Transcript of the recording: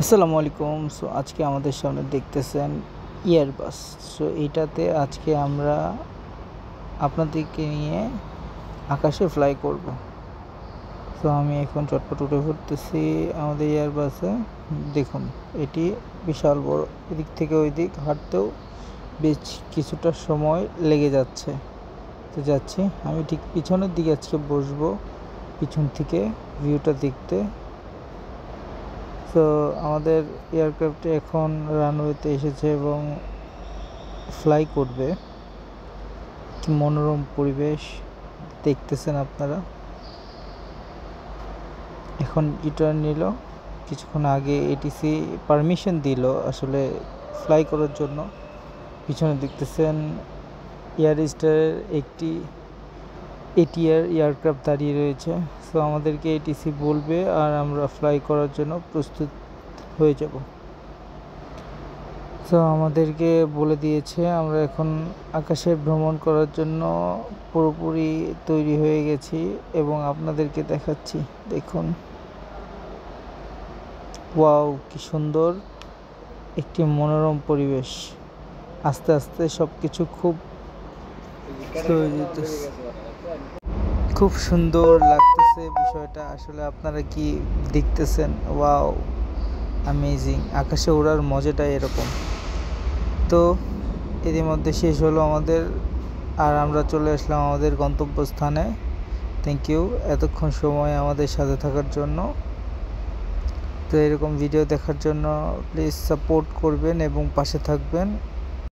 আসসালামু আলাইকুম। সো আজকে আমাদের সামনে দেখতেছেন ইয়ারবাস। সো এইটাতে আজকে আমরা আপনাদেরকে নিয়ে আকাশে ফ্লাই করব। সো আমি এখন চটপট উঠে পড়তেছি আমাদের ইয়ারবাসে। দেখুন, এটি বিশাল বড়, এদিক থেকে ওই দিক হাঁটতেও বেশ কিছুটা সময় লেগে যাচ্ছে। তো যাচ্ছি, আমি ঠিক পিছনের দিকে আজকে বসবো, পিছন থেকে ভিউটা দেখতে। তো আমাদের এয়ারক্রাফটটি এখন রানওয়েতে এসেছে এবং ফ্লাই করবে। কি মনোরম পরিবেশ দেখতেছেন আপনারা। এখন ইটার্ন নিল, কিছুক্ষণ আগে এটিসি পারমিশন দিল আসলে ফ্লাই করার জন্য। পিছনে দেখতেছেন এয়ার স্টারের একটি এটিআর এয়ারক্রাফট দাঁড়িয়ে রয়েছে। সো আমাদেরকে এটিসি বলবে আর আমরা ফ্লাই করার জন্য প্রস্তুত হয়ে যাব। তো আমাদেরকে বলে দিয়েছে আমরা এখন আকাশে ভ্রমণ করার জন্য পুরোপুরি তৈরি হয়ে গেছি এবং আপনাদেরকে দেখাচ্ছি। দেখুন, ওয়াও, কি সুন্দর একটি মনোরম পরিবেশ। আস্তে আস্তে সব কিছু খুব খুব সুন্দর লাগতেছে বিষয়টা। আসলে আপনারা কি দেখতেছেন? Wow, amazing. আকাশে ওড়ার মজাটাই এরকম। তো এর মধ্যে শেষ হলো আমাদের, আর আমরা চলে আসলাম আমাদের গন্তব্যস্থানে। থ্যাংক ইউ এতক্ষণ সময় আমাদের সাথে থাকার জন্য। তো এরকম ভিডিও দেখার জন্য প্লিজ সাপোর্ট করবেন এবং পাশে থাকবেন।